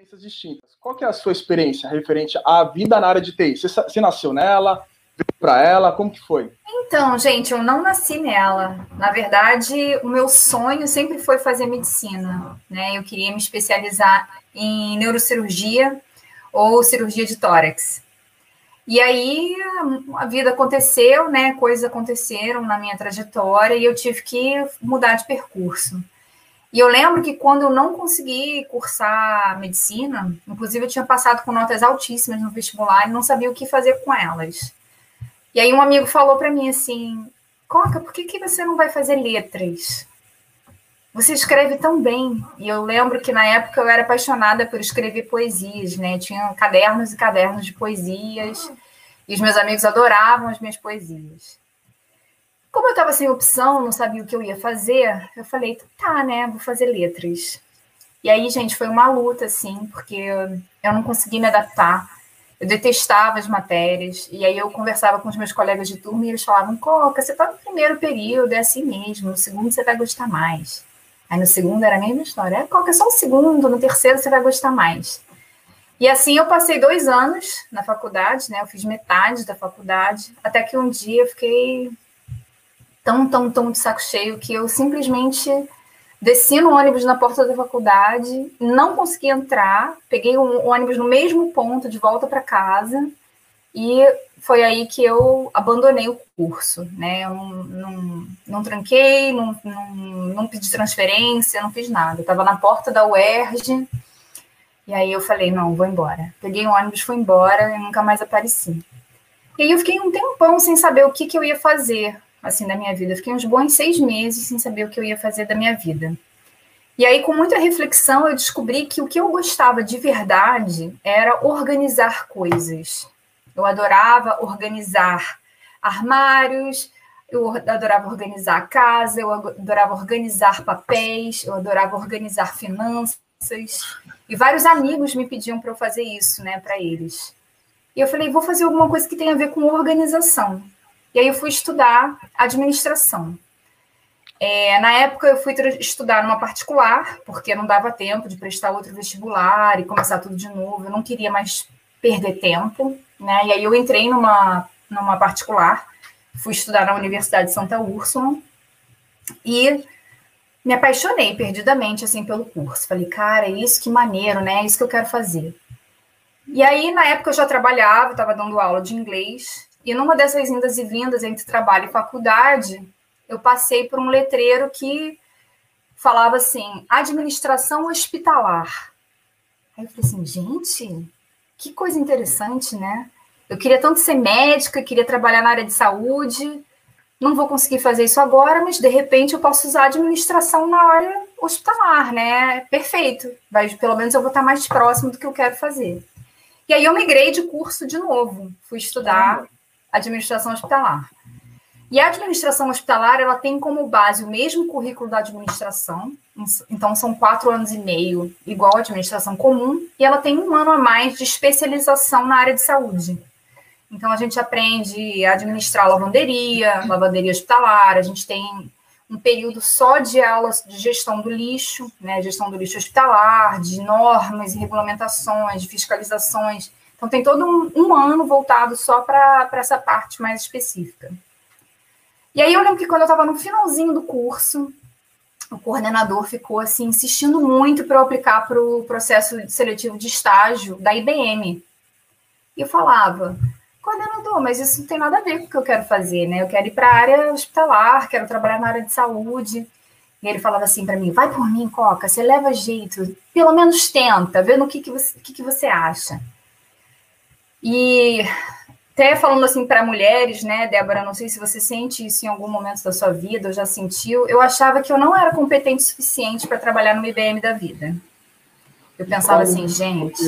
experiências distintas. Qual que é a sua experiência referente à vida na área de TI? Você nasceu nela? Veio para ela? Como que foi? Então, gente, eu não nasci nela. Na verdade, o meu sonho sempre foi fazer medicina, né? Eu queria me especializar em neurocirurgia ou cirurgia de tórax. E aí a vida aconteceu, né? Coisas aconteceram na minha trajetória e eu tive que mudar de percurso. E eu lembro que quando eu não consegui cursar medicina, inclusive eu tinha passado com notas altíssimas no vestibular e não sabia o que fazer com elas. E aí um amigo falou para mim assim, Coca, por que você não vai fazer letras? Você escreve tão bem. E eu lembro que na época eu era apaixonada por escrever poesias, né? Tinha cadernos e cadernos de poesias e os meus amigos adoravam as minhas poesias. Como eu estava sem opção, não sabia o que eu ia fazer, eu falei, tá, né, vou fazer letras. E aí, gente, foi uma luta, assim, porque eu não consegui me adaptar. Eu detestava as matérias. E aí eu conversava com os meus colegas de turma e eles falavam, Coca, você está no primeiro período, é assim mesmo, no segundo você vai gostar mais. Aí no segundo era a mesma história. Coca, é só o segundo, no terceiro você vai gostar mais. E assim eu passei 2 anos na faculdade, né, eu fiz metade da faculdade, até que um dia eu fiquei tão de saco cheio que eu simplesmente desci no ônibus na porta da faculdade, não consegui entrar, peguei o ônibus no mesmo ponto de volta para casa e foi aí que eu abandonei o curso, né? Eu não tranquei, não pedi transferência, não fiz nada. Eu estava na porta da UERJ e aí eu falei, não, vou embora. Peguei o ônibus, fui embora e nunca mais apareci. E aí eu fiquei um tempão sem saber o que eu ia fazer, assim, da minha vida. Eu fiquei uns bons 6 meses sem saber o que eu ia fazer da minha vida. E aí, com muita reflexão, eu descobri que o que eu gostava de verdade era organizar coisas. Eu adorava organizar armários, eu adorava organizar a casa, eu adorava organizar papéis, eu adorava organizar finanças. E vários amigos me pediam para eu fazer isso, né, para eles. E eu falei, vou fazer alguma coisa que tenha a ver com organização. E aí eu fui estudar administração. Na época eu fui estudar numa particular, porque não dava tempo de prestar outro vestibular e começar tudo de novo. Eu não queria mais perder tempo, né? E aí eu entrei numa particular, fui estudar na Universidade de Santa Úrsula e me apaixonei perdidamente assim, pelo curso. Falei, cara, é isso, que maneiro, né? É isso que eu quero fazer. E aí, na época, eu já trabalhava, estava dando aula de inglês, e numa dessas indas e vindas entre trabalho e faculdade, eu passei por um letreiro que falava assim, administração hospitalar. Aí eu falei assim, gente, que coisa interessante, né? Eu queria tanto ser médica, queria trabalhar na área de saúde, não vou conseguir fazer isso agora, mas de repente eu posso usar a administração na área hospitalar, né? Perfeito, mas pelo menos eu vou estar mais próximo do que eu quero fazer. E aí eu migrei de curso de novo, fui estudar administração hospitalar. E a administração hospitalar, ela tem como base o mesmo currículo da administração, então são 4 anos e meio, igual a administração comum, e ela tem 1 ano a mais de especialização na área de saúde. Então a gente aprende a administrar lavanderia hospitalar, a gente tem um período só de aulas de gestão do lixo, né, gestão do lixo hospitalar, de normas e regulamentações, de fiscalizações. Então, tem todo um ano voltado só para essa parte mais específica. E aí, eu lembro que quando eu estava no finalzinho do curso, o coordenador ficou assim, insistindo muito para eu aplicar para o processo seletivo de estágio da IBM. E eu falava, coordenador, mas isso não tem nada a ver com o que eu quero fazer, né? Eu quero ir para a área hospitalar, quero trabalhar na área de saúde. E ele falava assim para mim, vai por mim, Coca, você leva jeito, pelo menos tenta, vê no que você acha. E até falando assim para mulheres, né, Débora, não sei se você sente isso em algum momento da sua vida, ou já sentiu, eu achava que eu não era competente o suficiente para trabalhar no IBM da vida. Eu pensava assim, gente...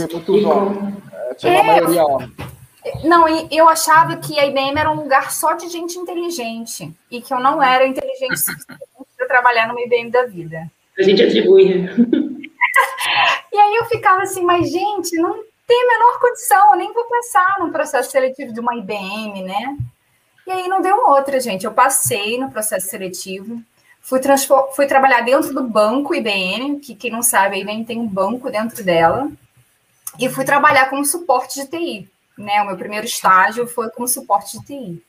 Tinha uma maioria homem. Não, eu achava que a IBM era um lugar só de gente inteligente e que eu não era inteligente suficiente para trabalhar no IBM da vida. A gente atribui, né? E aí eu ficava assim, mas gente, não tem a menor condição, eu nem vou passar no processo seletivo de uma IBM, né? E aí não deu outra, gente. Eu passei no processo seletivo, fui trabalhar dentro do banco IBM, que quem não sabe, a IBM tem um banco dentro dela. e fui trabalhar como suporte de TI, né? O meu primeiro estágio foi como suporte de TI.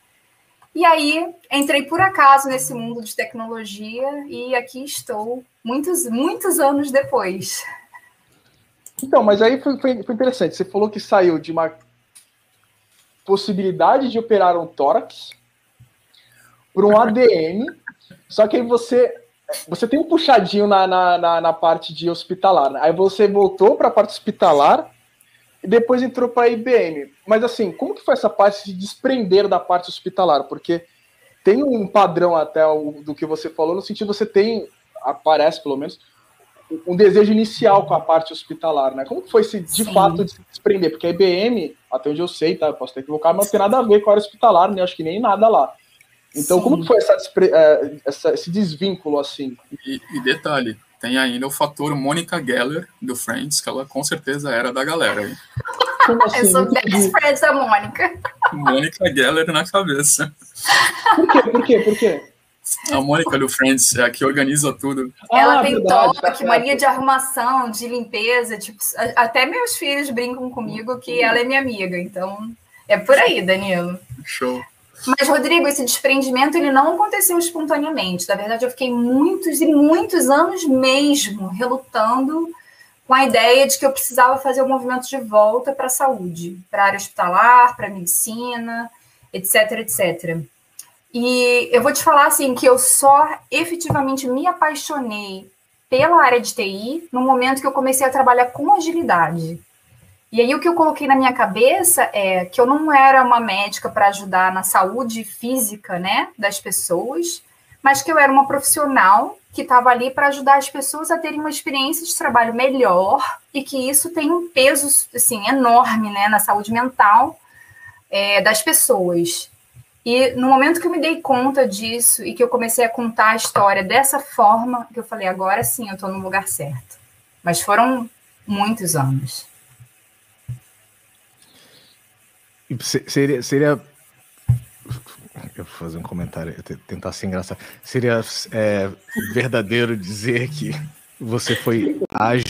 E aí, entrei por acaso nesse mundo de tecnologia e aqui estou, muitos anos depois. Então, mas aí foi interessante. Você falou que saiu de uma possibilidade de operar um tórax para um ADM, só que aí você tem um puxadinho na parte de hospitalar, né? Aí você voltou para a parte hospitalar e depois entrou para a IBM. Mas assim, como que foi essa parte de se desprender da parte hospitalar? Porque tem um padrão até do que você falou, no sentido você tem, aparece pelo menos, um desejo inicial com a parte hospitalar, né? Como que foi de fato de se desprender? Porque a IBM, até onde eu sei, tá? Eu posso estar equivocado, mas não tem nada a ver com a área hospitalar, né? Acho que nem nada lá. Então, como que foi esse desvínculo, assim? E detalhe, tem ainda o fator Monica Geller, do Friends, que ela com certeza era da galera. Hein? Como assim? Eu sou best friend da Mônica. Mônica Geller na cabeça. Por quê? A Mônica do Friends é a que organiza tudo. Ela tem toque, mania de arrumação, de limpeza. Tipo, até meus filhos brincam comigo que ela é minha amiga. Então, é por aí, Danilo. Show. Mas, Rodrigo, esse desprendimento ele não aconteceu espontaneamente. Na verdade, eu fiquei muitos anos mesmo relutando com a ideia de que eu precisava fazer o movimento de volta para a saúde, para a área hospitalar, para a medicina, etc, etc. E eu vou te falar assim que eu só efetivamente me apaixonei pela área de TI no momento que eu comecei a trabalhar com agilidade. E aí o que eu coloquei na minha cabeça é que eu não era uma médica para ajudar na saúde física, né, das pessoas, mas que eu era uma profissional que estava ali para ajudar as pessoas a terem uma experiência de trabalho melhor e que isso tem um peso assim, enorme, né, na saúde mental das pessoas. E no momento que eu me dei conta disso e que eu comecei a contar a história dessa forma, que eu falei, agora sim, eu estou no lugar certo. Mas foram muitos anos. Seria eu vou fazer um comentário, tentar ser engraçado. Seria verdadeiro dizer que você foi ágil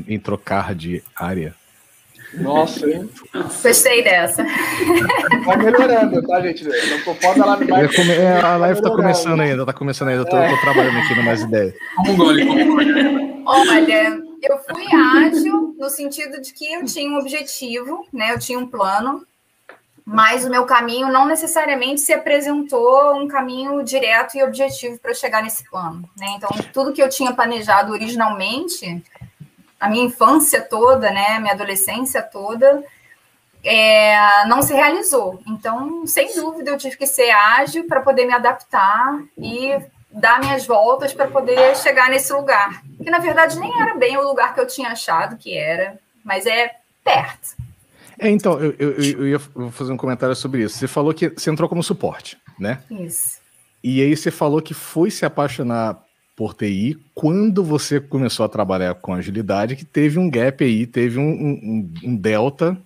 em trocar de área? Nossa, hein? Gostei dessa. Vai melhorando, tá, gente? Não conforme ela vai. A live tá começando ainda, Eu tô trabalhando aqui numas ideias. Olha, eu fui ágil no sentido de que eu tinha um objetivo, né? Eu tinha um plano, mas o meu caminho não necessariamente se apresentou um caminho direto e objetivo para chegar nesse plano, né? Então, tudo que eu tinha planejado originalmente, a minha infância toda, né? Minha adolescência toda, não se realizou. Então, sem dúvida, eu tive que ser ágil para poder me adaptar e dar minhas voltas para poder chegar nesse lugar. Que, na verdade, nem era bem o lugar que eu tinha achado que era, mas é perto. Então, eu vou fazer um comentário sobre isso. Você falou que você entrou como suporte, né? Isso. E aí você falou que foi se apaixonar por TI quando você começou a trabalhar com agilidade, que teve um gap aí, teve um delta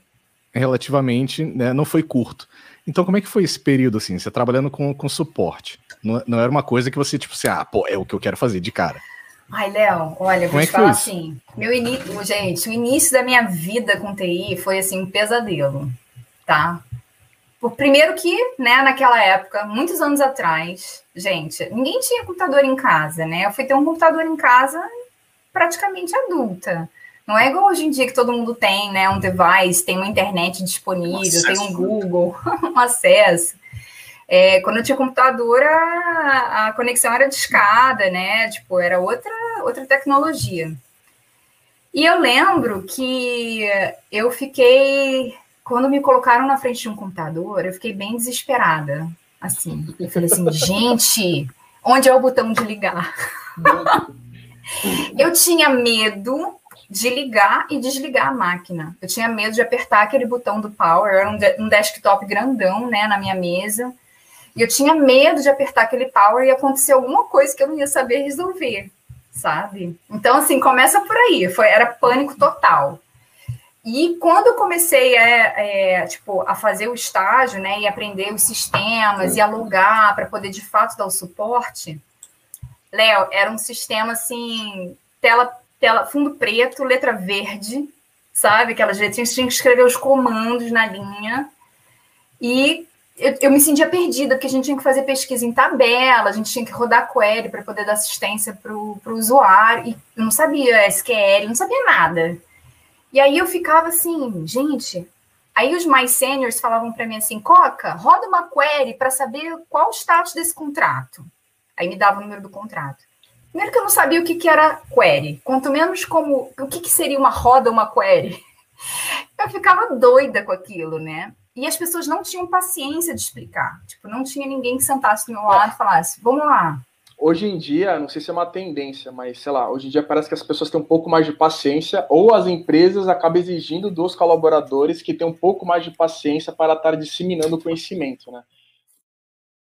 relativamente, né, não foi curto. Então, como é que foi esse período, assim, você trabalhando com suporte? Não era uma coisa que você, tipo assim, é o que eu quero fazer de cara. Ai, Léo, olha, vou te falar assim, o início da minha vida com TI foi, assim, um pesadelo, tá? Primeiro que, né, naquela época, muitos anos atrás, gente, ninguém tinha computador em casa, né? Eu fui ter um computador em casa praticamente adulta. Não é igual hoje em dia que todo mundo tem, né, um device, tem uma internet disponível, tem um Google, um acesso. Quando eu tinha computador, a conexão era discada, né? Tipo, era outra tecnologia. E eu lembro que eu fiquei... Quando me colocaram na frente de um computador, eu fiquei bem desesperada. Assim, eu falei assim, gente, onde é o botão de ligar? Eu tinha medo de ligar e desligar a máquina. Eu tinha medo de apertar aquele botão do power, era um desktop grandão, né, na minha mesa. E eu tinha medo de apertar aquele power e acontecer alguma coisa que eu não ia saber resolver, sabe? Então, assim, começa por aí. Era pânico total. E quando eu comecei a fazer o estágio, né, e aprender os sistemas e alugar para poder, de fato, dar o suporte, Léo, era um sistema, assim, tela fundo preto, letra verde, sabe? Aquelas letrinhas, tinha que escrever os comandos na linha. E eu me sentia perdida, porque a gente tinha que fazer pesquisa em tabela, a gente tinha que rodar query para poder dar assistência para o usuário, e eu não sabia SQL, não sabia nada. E aí eu ficava assim, gente... Aí os mais seniors falavam para mim assim, Coca, roda uma query para saber qual o status desse contrato. Aí me dava o número do contrato. Primeiro que eu não sabia o que era query, quanto menos como o que seria uma roda, uma query. Eu ficava doida com aquilo, né? E as pessoas não tinham paciência de explicar. Tipo, não tinha ninguém que sentasse do meu lado e falasse, vamos lá. Hoje em dia, não sei se é uma tendência, mas sei lá, hoje em dia parece que as pessoas têm um pouco mais de paciência, ou as empresas acabam exigindo dos colaboradores que tenham um pouco mais de paciência para estar disseminando o conhecimento, né?